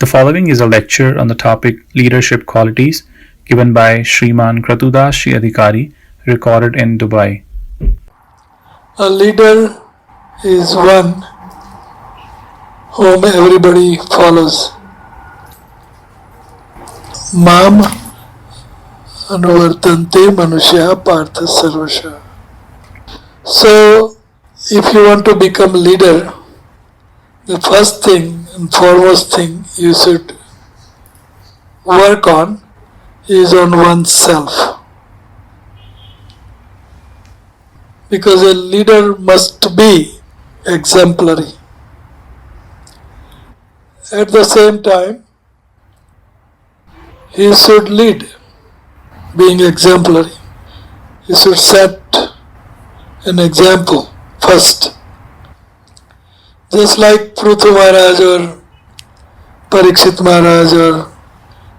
The following is a lecture on the topic Leadership Qualities given by Shriman KratuDas Adhikari, recorded in Dubai. A leader is one whom everybody follows. Mam anuvartante manushya partha sarvasha. So, if you want to become a leader, the first thing and foremost thing you should work on is on oneself. Because a leader must be exemplary. At the same time, he should lead, being exemplary. He should set an example first. Just like Prithu Mahraj or Parikshit Mahraj or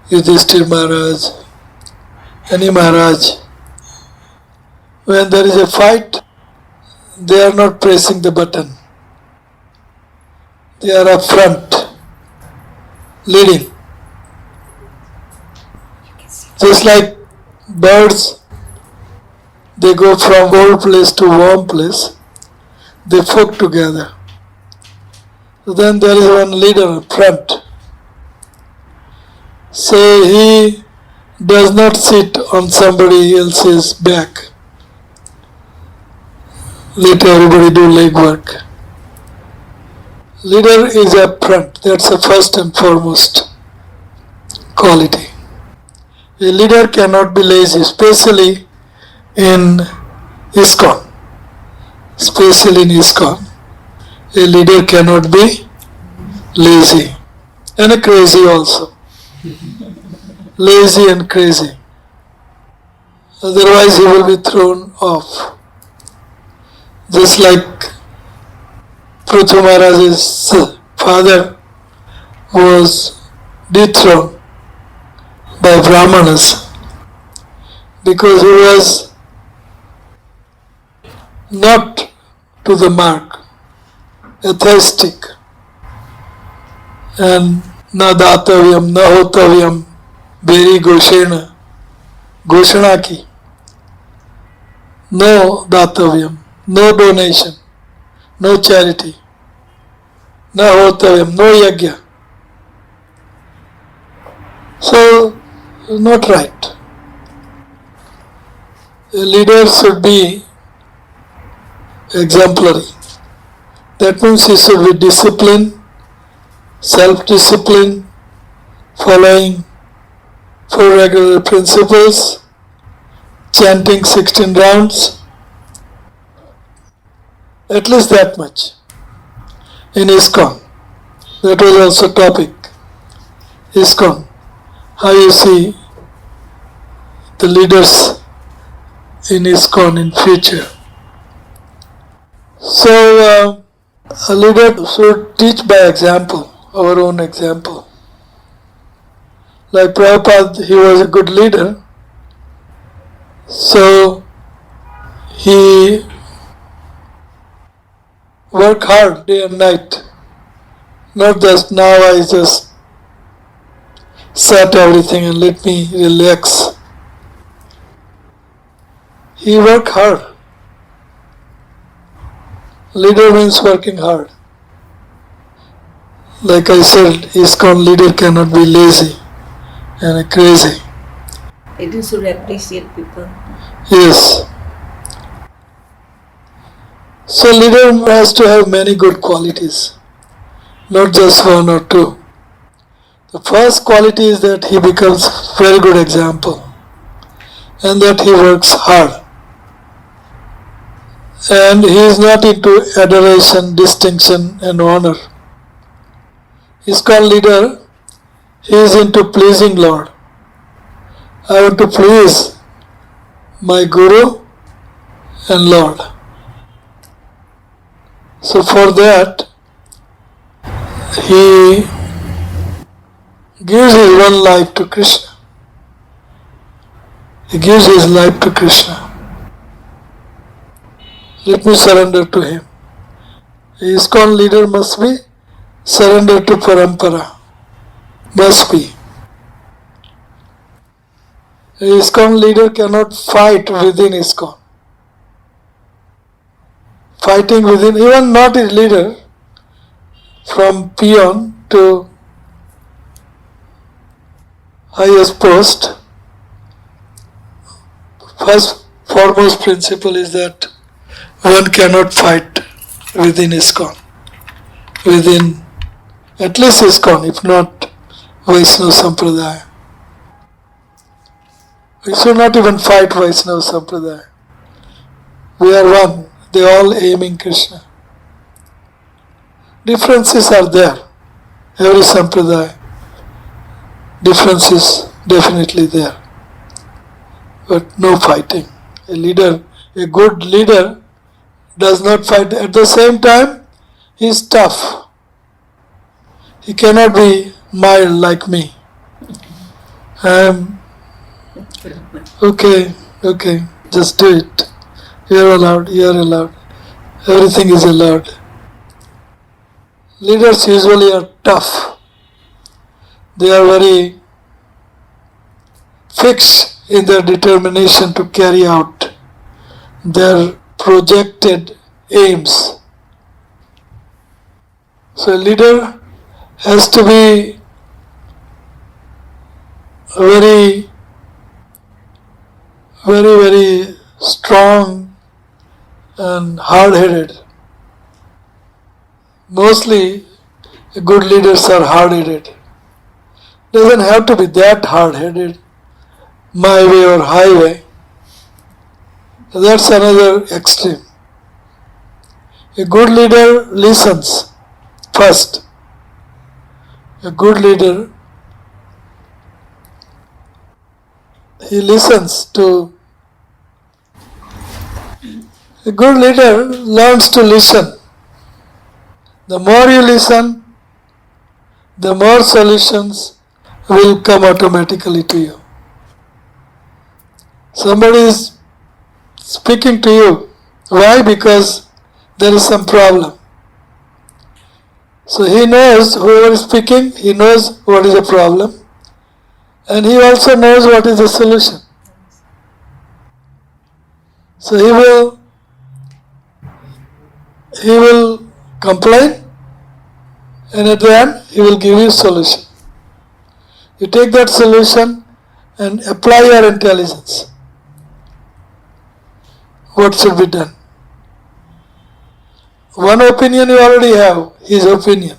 Yudhishthir Mahraj, any Mahraj, when there is a fight, they are not pressing the button. They are up front, leading. Just like birds, they go from cold place to warm place, they flock together. So then there is one leader up front. So he does not sit on somebody else's back. Let everybody do leg work. Leader is up front. That's the first and foremost quality. A leader cannot be lazy, especially in ISKCON. Especially in ISKCON. A leader cannot be lazy and crazy also. Lazy and crazy. Otherwise he will be thrown off. Just like Prithu Maharaj's father was dethroned by Brahmanas because he was not to the mark, atheistic, and na datavyam, na hotavyam, beri goshena, goshana ki, no datavyam, no donation, no charity, na hotavyam, no yajna. So, not right. A leader should be exemplary. That means he should be disciplined, self-discipline, following 4 regular principles, chanting 16 rounds, at least that much. In ISKCON, that was also topic. ISKCON, how you see the leaders in ISKCON in future. So, a leader should teach by example, our own example. Like Prabhupada, he was a good leader, so he worked hard day and night. Not just now I just set everything and let me relax. He worked hard. Leader means working hard. Like I said, ISKCON leader cannot be lazy and crazy. It should appreciate people. Yes. So leader has to have many good qualities, not just 1 or 2. The first quality is that he becomes very good example and that he works hard. And he is not into adoration, distinction and honor. ISKCON leader, he is into pleasing Lord. I want to please my Guru and Lord. So for that, he gives his one life to Krishna. He gives his life to Krishna. Let me surrender to him. A ISKCON leader must be surrendered to Parampara. Must be. A ISKCON leader cannot fight within ISKCON. Fighting within, even not a leader, from peon to highest post, first foremost principle is that one cannot fight within ISKCON. Within at least ISKCON, if not Vaishnava Sampradaya. We should not even fight Vaishnava Sampradaya. We are one. They all aiming Krishna. Differences are there. Every Sampradaya, difference is definitely there. But no fighting. A leader, a good leader does not fight. At the same time, he is tough. He cannot be mild like me. Okay, just do it. You're allowed. Everything is allowed. Leaders usually are tough. They are very fixed in their determination to carry out their projected aims. So a leader has to be very strong and hard-headed. Mostly good leaders are hard-headed. Doesn't have to be that hard-headed, my way or highway. That's another extreme. A good leader listens first. A good leader, he listens to. A good leader learns to listen. The more you listen, the more solutions will come automatically to you. Somebody is speaking to you. Why? Because there is some problem. So he knows, whoever is speaking, he knows what is the problem, and he also knows what is the solution. So he will complain, and at the end he will give you a solution. You take that solution and apply your intelligence. What should be done? One opinion you already have, his opinion.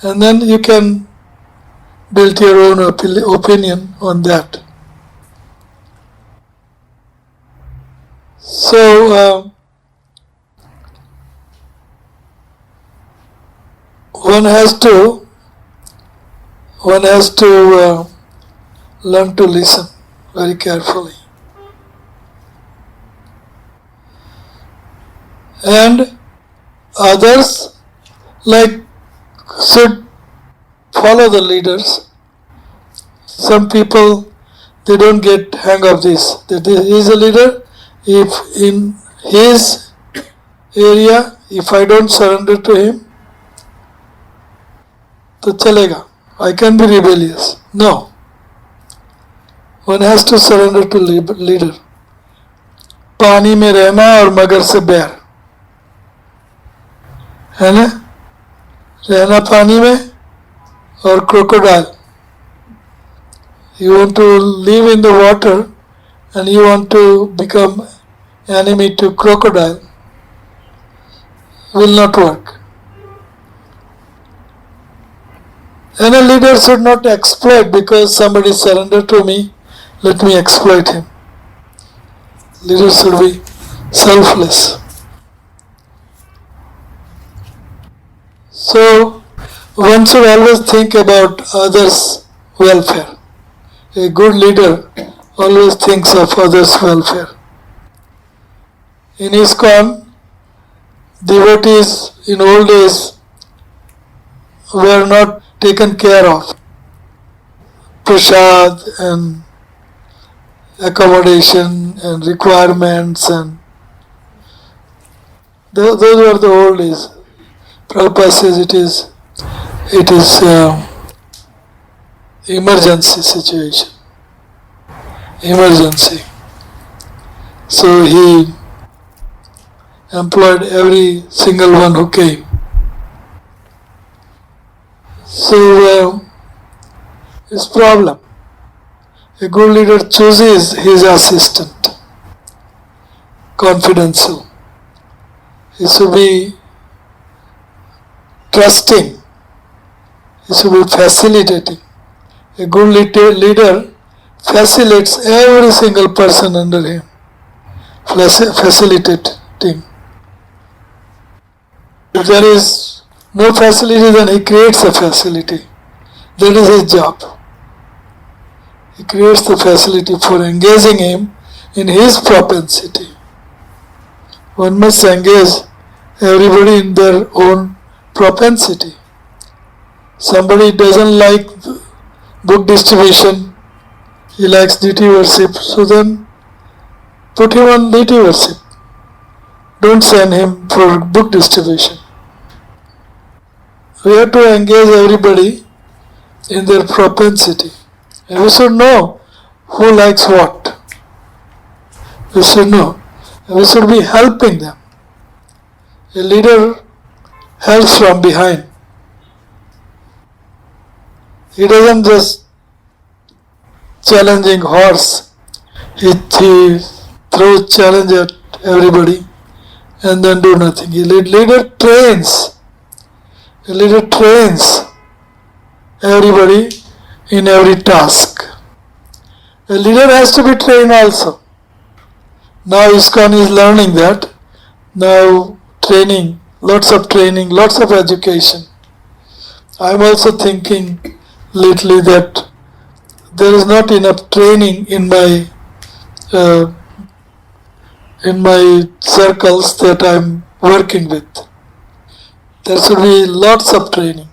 And then you can build your own opinion on that. So one has to learn to listen very carefully. And others should follow the leaders. Some people, they don't get hang of this. That he is a leader. If in his area, if I don't surrender to him, to chalega. I can be rebellious. No. One has to surrender to leader. पानी में रहना और मगर से बैर, है ना? रहना पानी में और crocodile. You want to live in the water and you want to become enemy to crocodile. Will not work. And a leader should not exploit because somebody surrendered to me, let me exploit him. Leaders should be selfless. So one should always think about others' welfare. A good leader always thinks of others' welfare. In ISKCON, devotees in old days were not taken care of. Prasad and accommodation and requirements, and those were the old days. Prabhupada says it is it is emergency situation. Emergency. So he employed every single one who came. So his problem. A good leader chooses his assistant, confidential. He should be trusting. He should be facilitating. A good leader facilitates every single person under him. Facilitating. If there is no facility, then he creates a facility. That is his job. He creates the facility for engaging him in his propensity. One must engage everybody in their own propensity. Somebody doesn't like book distribution, he likes duty worship, so then put him on duty worship. Don't send him for book distribution. We have to engage everybody in their propensity. And we should know who likes what. We should know. And we should be helping them. A leader helps from behind. He doesn't just challenging horse. He throws challenge at everybody and then do nothing. A leader trains. A leader trains everybody in every task. A leader has to be trained also. Now ISKCON is learning that. Now training, lots of education. I am also thinking lately that there is not enough training in my circles that I am working with. There should be lots of training.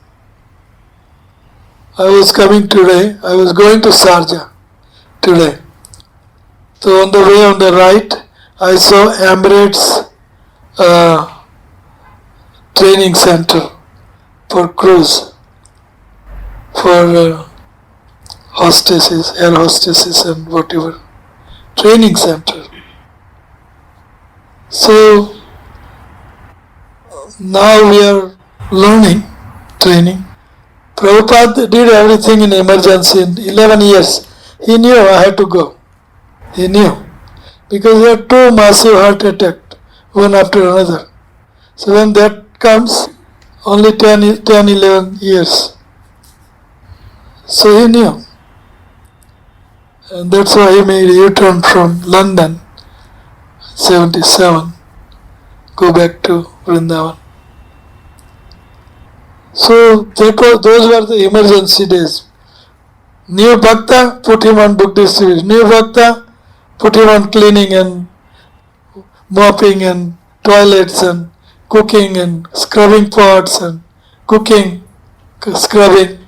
I was going to Sharjah today. So on the way on the right, I saw Emirates training center for crews, for hostesses, air hostesses and whatever. Training center. So now we are learning, training. Prabhupada did everything in emergency in 11 years. He knew I had to go. He knew. Because there are two massive heart attacks, one after another. So when that comes, only 11 years. So he knew. And that's why he made a U-turn from London, 77, go back to Vrindavan. So those were the emergency days. New Bhakta, put him on book distribution. New Bhakta, put him on cleaning and mopping and toilets and cooking and scrubbing pots and cooking, scrubbing.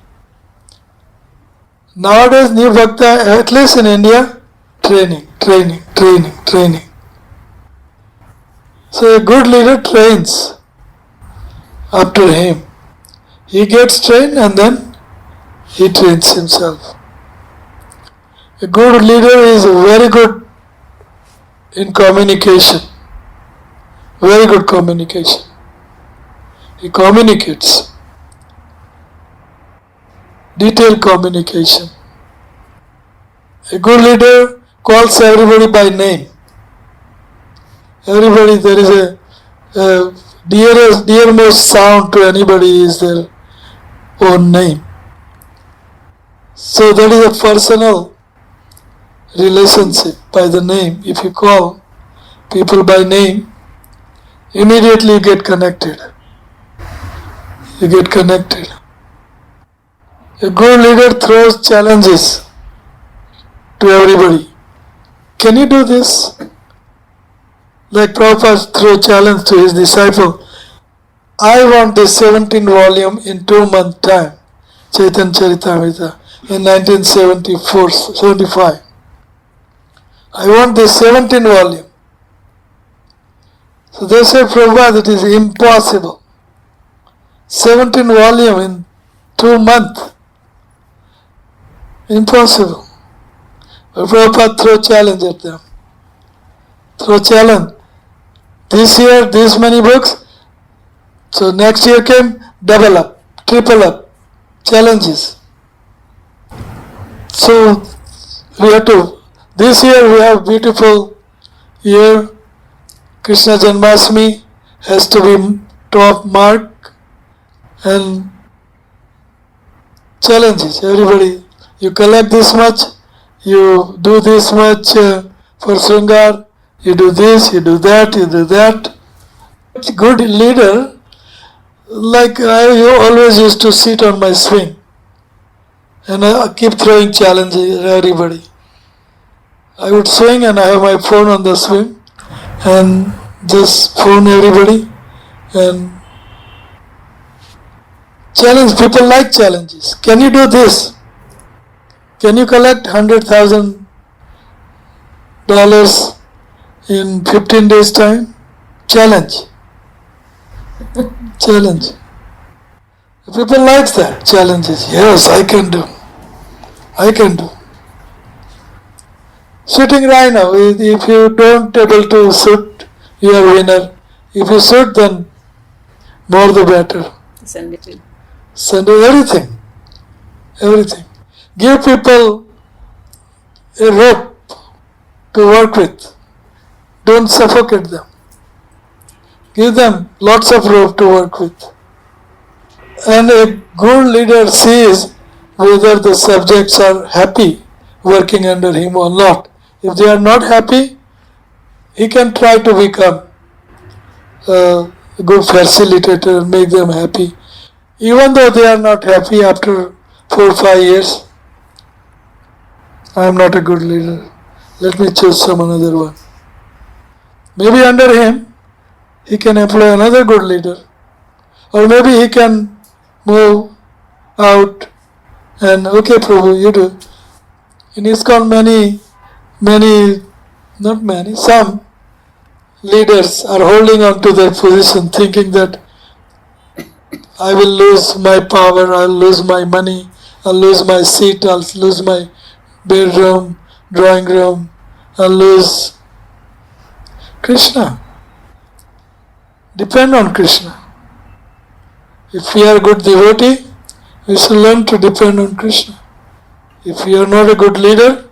Nowadays, New Bhakta, at least in India, training. So a good leader trains after him. He gets trained and then he trains himself. A good leader is very good in communication. Very good communication. He communicates. Detailed communication. A good leader calls everybody by name. Everybody, there is a dearest sound to anybody is their own name. So that is a personal relationship by the name. If you call people by name, immediately you get connected. You get connected. A good leader throws challenges to everybody. Can you do this? Like Prabhupada threw a challenge to his disciple. I want this 17 volume in 2 months time. Chaitanya Charitamrita in 1974-75. I want this 17 volume. So they said, Prabhupada, it is impossible. 17 volume in 2 months. Impossible. But Prabhupada threw a challenge at them. Throw challenge. This year, this many books. So next year came, double up, triple up, challenges. So we have to, this year we have beautiful year. Krishna Janmashtami has to be top mark, and challenges. Everybody, you collect this much, you do this much for Sringar, you do this, you do that, you do that. Good leader, like I always used to sit on my swing and I keep throwing challenges at everybody. I would swing and I have my phone on the swing and just phone everybody and challenge. People like challenges. Can you do this? Can you collect $100,000 in 15 days time? Challenge. Challenge. People like that, challenges. Yes, I can do. I can do. Shooting right now, if you don't able to shoot, you are winner. If you shoot, then more the better. Sunday. Everything. Everything. Give people a rope to work with. Don't suffocate them. Give them lots of rope to work with. And a good leader sees whether the subjects are happy working under him or not. If they are not happy, he can try to become a good facilitator and make them happy. Even though they are not happy after 4 or 5 years, I am not a good leader. Let me choose some another one. Maybe under him, he can employ another good leader. Or maybe he can move out and, okay, Prabhu, you do. In ISKCON some leaders are holding on to their position thinking that I will lose my power, I'll lose my money, I'll lose my seat, I'll lose my bedroom, drawing room, I'll lose Krishna. Depend on Krishna. If we are a good devotee, we should learn to depend on Krishna. If we are not a good leader,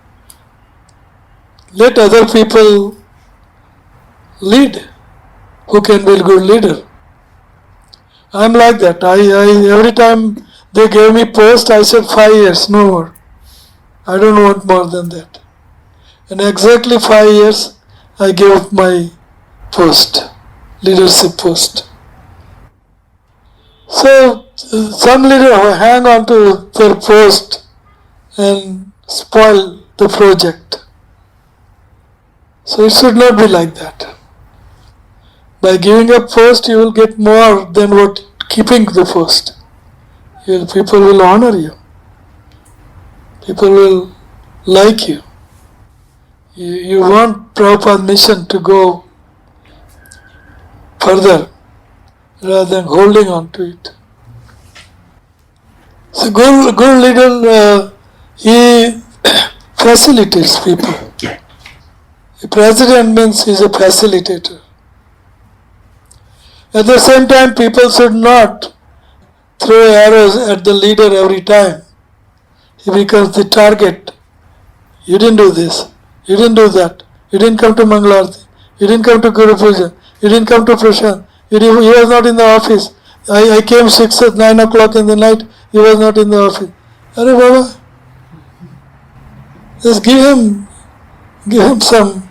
let other people lead who can be a good leader. I am like that. I every time they gave me post, I said 5 years, no more. I don't want more than that. And exactly 5 years, I gave up my post, leadership post. So some leader hang on to their post and spoil the project. So it should not be like that. By giving up post, you will get more than what keeping the post. People will honor you. People will like you. You want Prabhupada's mission to go further rather than holding on to it. So good leader, he facilitates people. A president means he is a facilitator. At the same time, people should not throw arrows at the leader every time. He becomes the target. You didn't do this. You didn't do that. You didn't come to Mangalarti. You didn't come to Guru Puja. You didn't come to Prashant. He was not in the office. I came 6 or 9 o'clock in the night. He was not in the office. Arey Baba, just give him some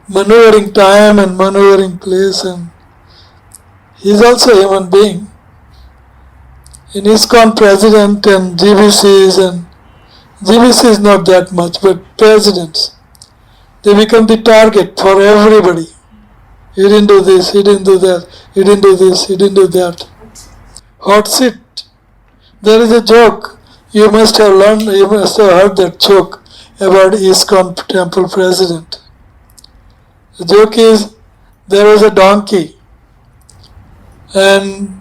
maneuvering time and maneuvering place, and he is also a human being. In ISKCON president and GBC is not that much, but presidents, they become the target for everybody. He didn't do this, he didn't do that, he didn't do this, he didn't do that. Hot seat. There is a joke. You must have heard that joke about ISKCON temple president. The joke is, there was a donkey and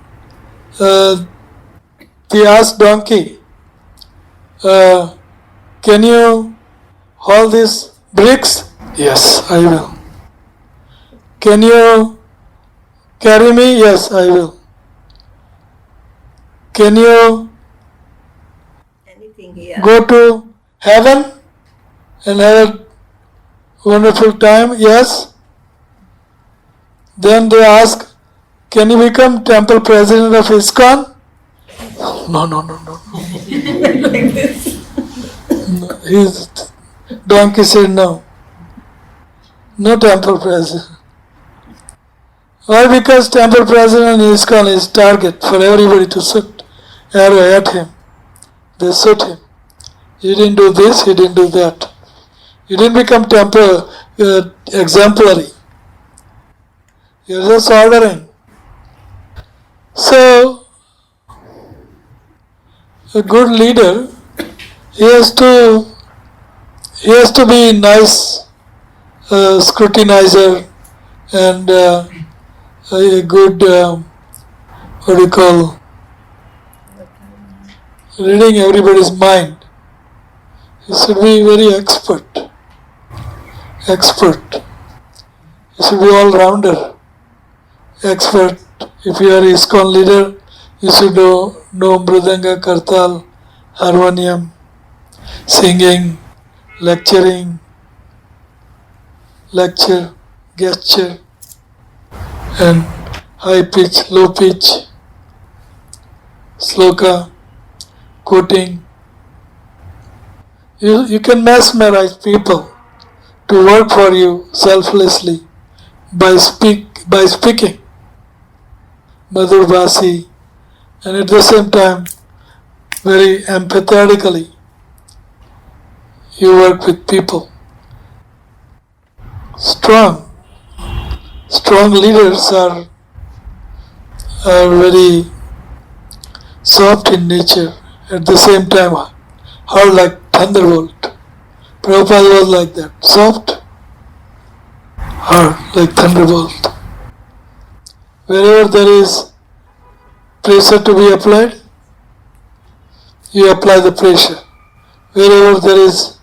He asked donkey, can you hold these bricks? Yes, I will. Can you carry me? Yes, I will. Can you Anything here. go to heaven and have a wonderful time? Yes. Then they ask, can you become temple president of ISKCON? No. Like this. His donkey said no. No temple president. Why? Because temple president in ISKCON is target for everybody to shoot arrow at him. They shoot him. He didn't do this, he didn't do that. He didn't become temple exemplary. You're just ordering. So, a good leader, he has to be nice scrutinizer and a good what do you call reading everybody's mind. He should be very expert. He should be all-rounder. Expert. If you are ISKCON leader, you should know mridanga, kartal, harmonium, singing, lecturing, lecture, gesture, and high pitch, low pitch, sloka, quoting. You can mesmerize people to work for you selflessly by speaking Madhur Bhasi, and at the same time very empathetically you work with people. Strong leaders are very soft in nature, at the same time hard like thunderbolt. Prabhupada was like that, soft, hard like thunderbolt. Wherever there is pressure to be applied, you apply the pressure. Wherever there is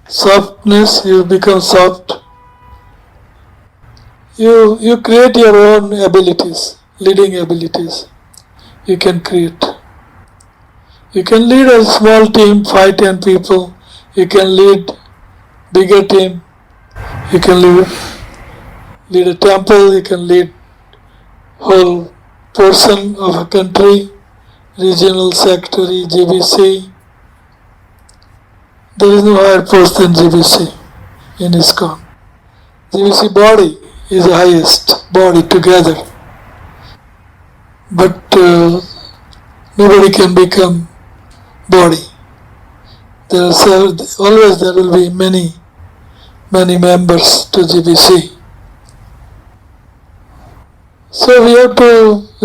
softness, you become soft. You create your own abilities, leading abilities. You can create. You can lead a small team, 5-10 people. You can lead bigger team. You can lead a temple. You can lead whole portion of a country, regional secretary, GBC. There is no higher post than GBC in ISKCON. GBC body is the highest body together. But nobody can become body. Always there will be many members to GBC. So we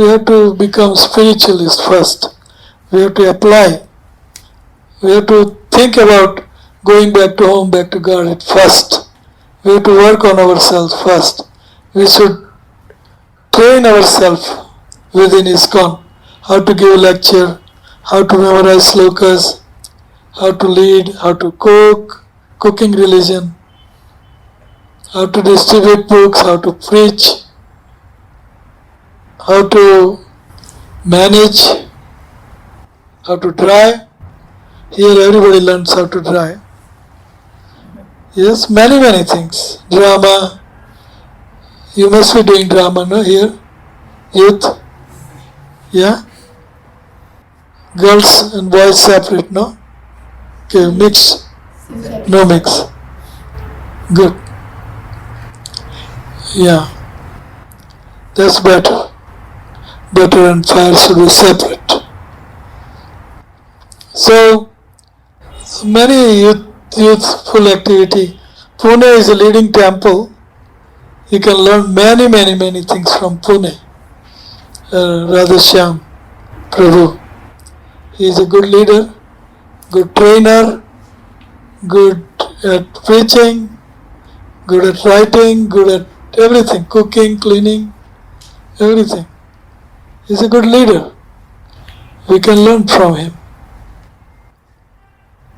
have to become spiritualists first. We have to apply. We have to think about going back to home, back to God at first. We have to work on ourselves first. We should train ourselves within ISKCON, how to give lecture, how to memorize slokas, how to lead, how to cook, cooking religion, how to distribute books, how to preach, how to manage, how to drive. Here everybody learns how to drive. Yes, many things. Drama. You must be doing drama, no? Here? Youth? Yeah? Girls and boys separate, no? Okay, mix. No mix. Good. Yeah. That's better. Butter and fire should be separate. So, many youthful activity. Pune is a leading temple. You can learn many things from Pune. Radhashyam Prabhu. He is a good leader, good trainer, good at preaching, good at writing, good at everything, cooking, cleaning, everything. He's a good leader. We can learn from him.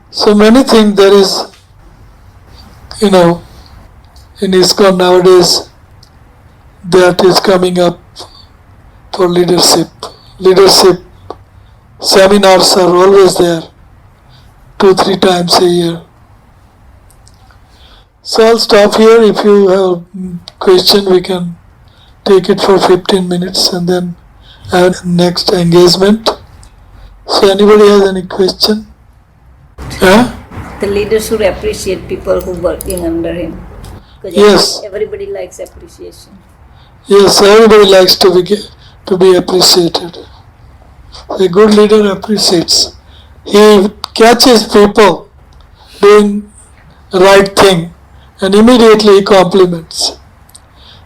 So many things there is, in ISKCON nowadays that is coming up for leadership. Leadership seminars are always there, 2-3 times a year. So I'll stop here. If you have a question, we can take it for 15 minutes and then have next engagement. So anybody has any question? The leader should appreciate people who working under him. Because Yes. everybody likes appreciation. Yes, everybody likes to be appreciated. A good leader appreciates. He catches people doing the right thing and immediately he compliments.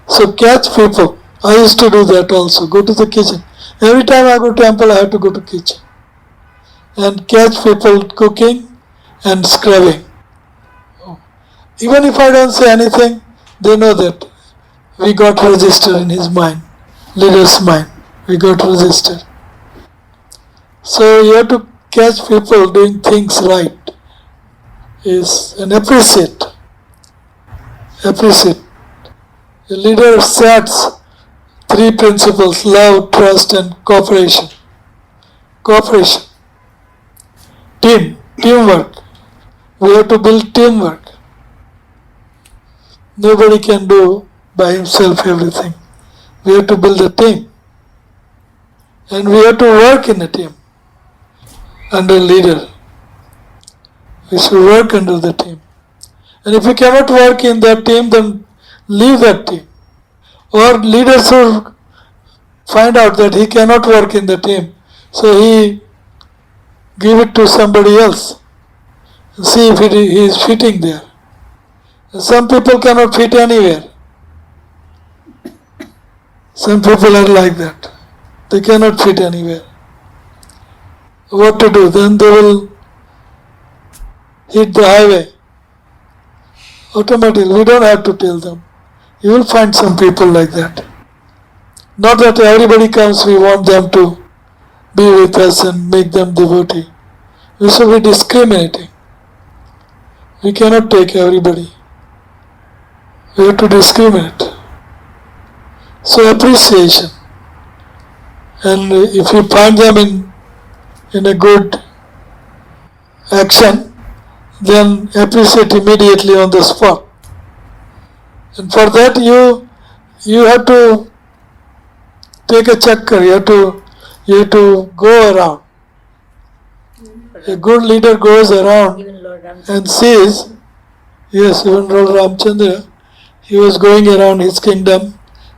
So catch people. I used to do that also. Go to the kitchen. Every time I go to temple, I have to go to kitchen and catch people cooking and scrubbing. Even if I don't say anything, they know that we got registered in his mind, leader's mind. We got registered. So you have to catch people doing things right and appreciate. Appreciate. A leader sets 3 principles: love, trust, and cooperation. Cooperation. Teamwork. We have to build teamwork. Nobody can do by himself everything. We have to build a team. And we have to work in a team under a leader. We should work under the team. And if we cannot work in that team, then leave that team. Or leader should find out that he cannot work in the team. So he give it to somebody else. And see if he is fitting there. And some people cannot fit anywhere. Some people are like that. They cannot fit anywhere. What to do? Then they will hit the highway. Automatically, we don't have to tell them. You will find some people like that. Not that everybody comes, we want them to be with us and make them devotee. We should be discriminating. We cannot take everybody. We have to discriminate. So appreciation. And if you find them in a good action, then appreciate immediately on the spot. And for that you have to take a chakkar, you have to go around. A good leader goes around Even Lord Ramchandra. and sees, yes, even Lord Ramchandra, he was going around his kingdom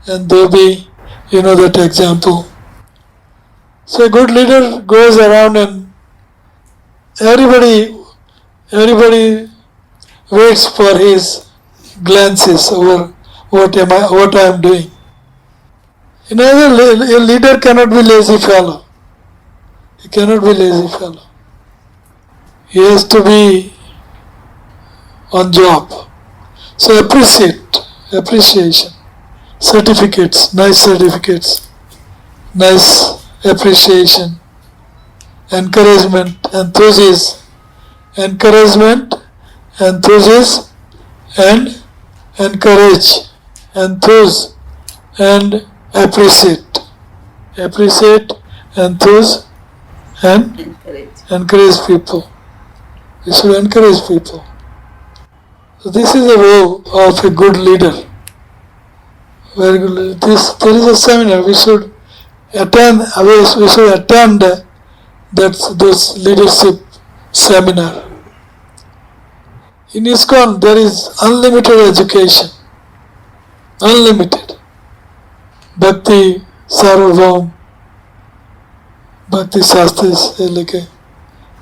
and Devi, that example. So a good leader goes around and everybody waits for his glances over what I am doing. A leader cannot be lazy fellow. He cannot be lazy fellow. He has to be on job. So appreciation, certificates, nice appreciation, encouragement, enthusiasm, and encourage, enthuse, and appreciate, enthuse, and encourage people. We should encourage people. So this is the role of a good leader. Very good leader. There is a seminar. We should attend. We should attend this leadership seminar. In ISKCON there is unlimited education. Unlimited. Bhakti Sarvam, Bhakti Shastras,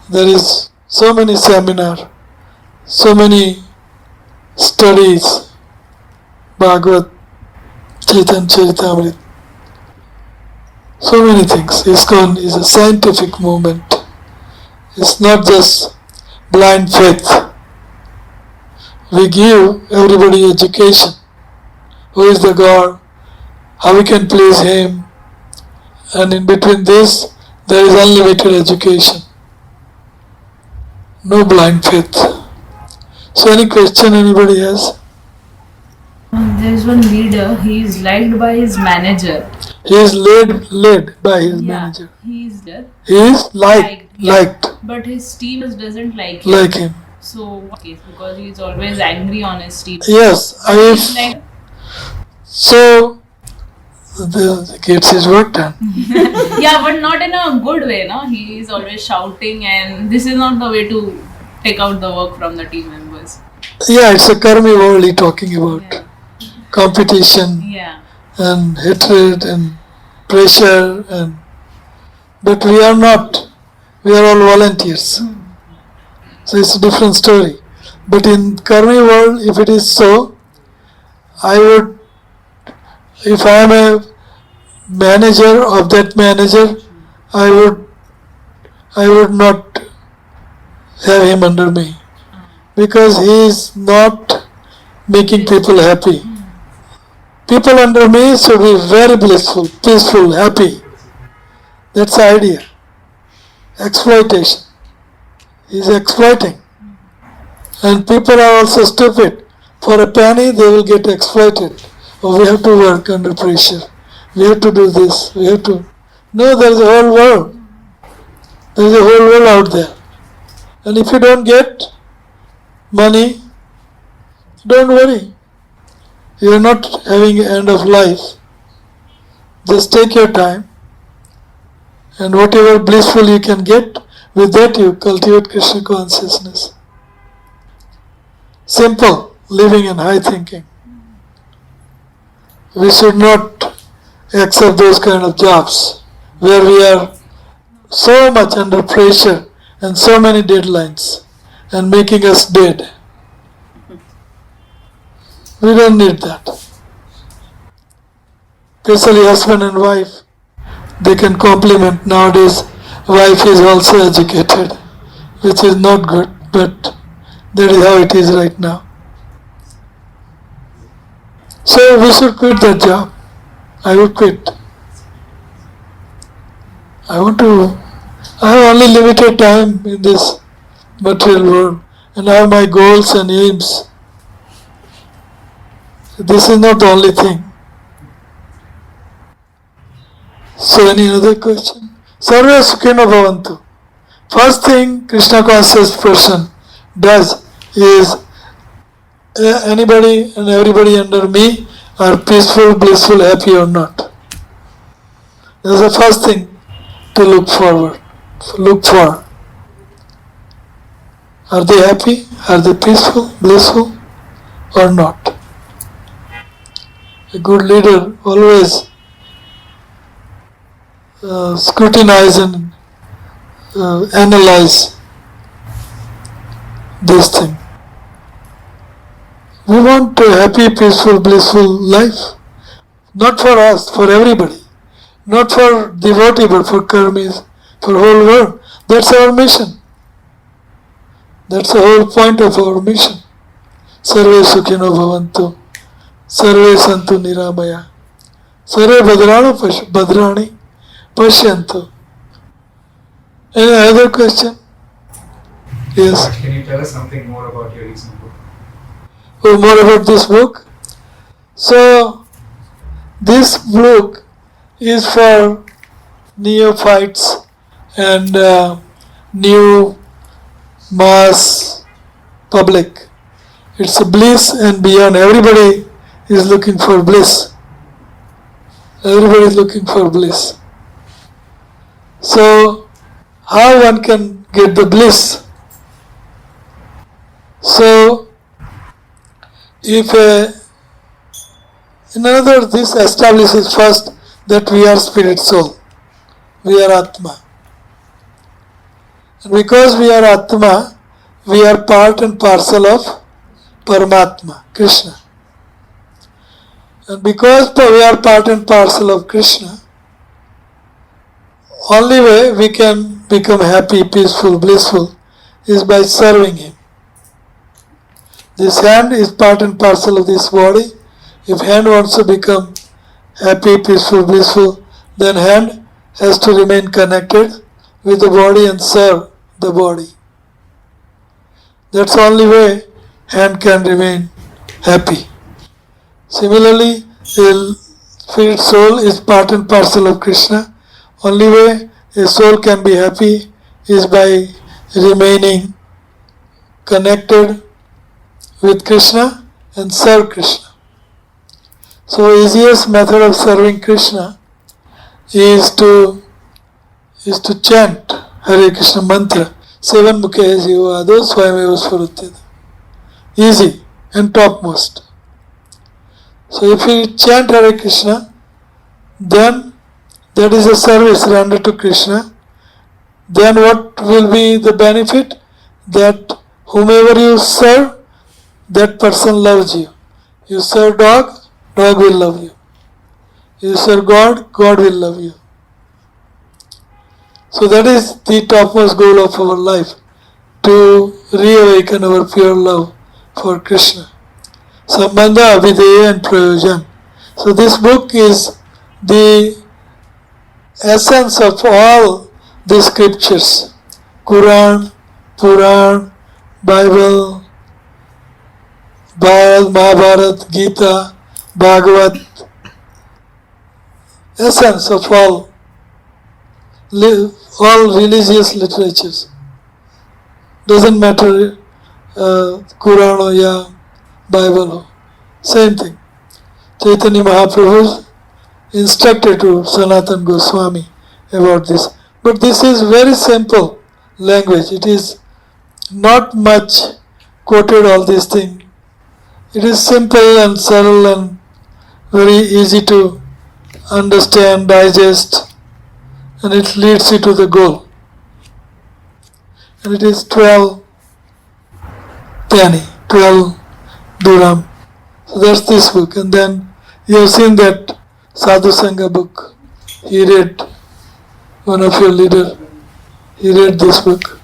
there is so many seminars, so many studies, Bhagavad, Chaitanya Charitamrita, so many things. ISKCON is a scientific movement. It's not just blind faith. We give everybody education. Who is the God? How we can please Him? And in between this, There is unlimited education, no blind faith. So any question anybody has? There is one leader, he is liked by his manager. He is led by his manager. He is there. He is liked But his team doesn't like him. So what case? Because he is always angry on his team. Yes, He's like, so the gets his work done. yeah, but not in a good way, no? He is always shouting, and this is not the way to take out the work from the team members. Yeah, it's a karmi world he's talking about. Yeah. Competition Yeah. and hatred and pressure, but we are not. We are all volunteers. So it's a different story. But in karmi world, if it is so, if I am a manager of that manager, I would not have him under me, because he is not making people happy. People under me should be very blissful, peaceful, happy. That's the idea. Exploitation. He is exploiting. And people are also stupid. For a penny, they will get exploited. Oh, we have to work under pressure. We have to do this. We have to. No, there is a whole world. There is a whole world out there. And if you don't get money, don't worry. You are not having an end of life. Just take your time, and whatever blissful you can get, with that you cultivate Krishna consciousness. Simple living and high thinking. We should not accept those kind of jobs where we are so much under pressure and so many deadlines and making us dead. We don't need that. Especially husband and wife, they can complement. Nowadays, wife is also educated, which is not good, but that is how it is right now. So we should quit that job. I would quit. I have only limited time in this material world, and I have my goals and aims. This is not the only thing. So any other question? Sarve Sukhino Bhavantu. First thing Krishna conscious person does is anybody and everybody under me are peaceful, blissful, happy or not. That's the first thing to look for. Are they happy? Are they peaceful, blissful or not? A good leader always scrutinize and analyze this thing. We want a happy, peaceful, blissful life. Not for us, for everybody. Not for devotee, but for karmis, for whole world. That's our mission. That's the whole point of our mission. Sarve Sukhino Bhavantu. Sarve Santu Niramaya. Sarve Badrani Pashyantu. Any other question? Yes. Can you tell us something more about your recent book? Oh, more about this book? So, this book is for neophytes and new mass public. It's a bliss and beyond. Everybody is looking for bliss. Everybody is looking for bliss. So, how one can get the bliss? So, if in other words, this establishes first that we are spirit soul. We are Atma. And because we are Atma, we are part and parcel of Paramatma, Krishna. And because we are part and parcel of Krishna, only way we can become happy, peaceful, blissful is by serving Him. This hand is part and parcel of this body. If hand wants to become happy, peaceful, blissful, then hand has to remain connected with the body and serve the body. That's the only way hand can remain happy. Similarly, a spirit soul is part and parcel of Krishna. Only way a soul can be happy is by remaining connected with Krishna and serve Krishna. So easiest method of serving Krishna is to chant Hare Krishna mantra. Seven mukhe jivado swayameva swarutyada. Easy and topmost. So if we chant Hare Krishna, then that is a service rendered to Krishna. Then what will be the benefit? That whomever you serve, that person loves you. You serve dog, dog will love you. You serve God, God will love you. So that is the topmost goal of our life, to reawaken our pure love for Krishna. Sambandha, Abhideya and Prayojan. So this book is the essence of all the scriptures. Quran, Puran, Bible, Bharat, Mahabharat, Gita, Bhagavat, essence of all religious literatures. Doesn't matter Quran or ya Bible or same thing. Chaitanya Mahaprabhu instructed to Sanatana Goswami about this. But this is very simple language. It is not much quoted all these things. It is simple and subtle and very easy to understand, digest, and it leads you to the goal. And it is 12 penny, 12 dirham. So that's this book. And then you have seen that Sadhu Sangha book. He read, one of your leader, he read this book.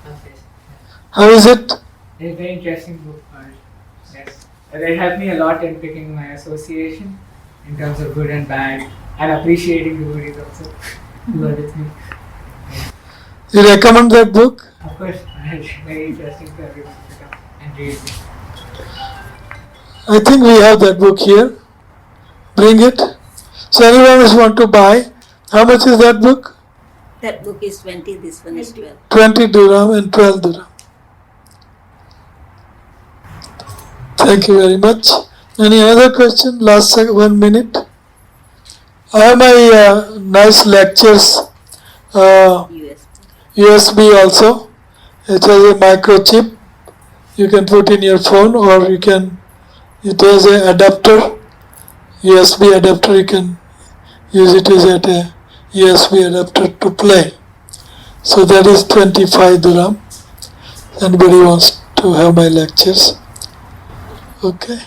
How is it? It's a very interesting book. Yes. It helped me a lot in picking my association in terms of good and bad, and appreciating the good is also who are with me. You recommend that book? Of course, it's very interesting for everyone to pick up and read. I think we have that book here. Bring it. So anyone who want to buy, how much is that book? That book is 20, this one is 12. 20 dirham and 12 dirham. Thank you very much. Any other question? Last 1 minute. I have my nice lectures USB also. It has a microchip. You can put in your phone, or it has an adapter, USB adapter. You can use it as a USB adapter to play. So that is 25 dirham. Anybody wants to have my lectures? Okay.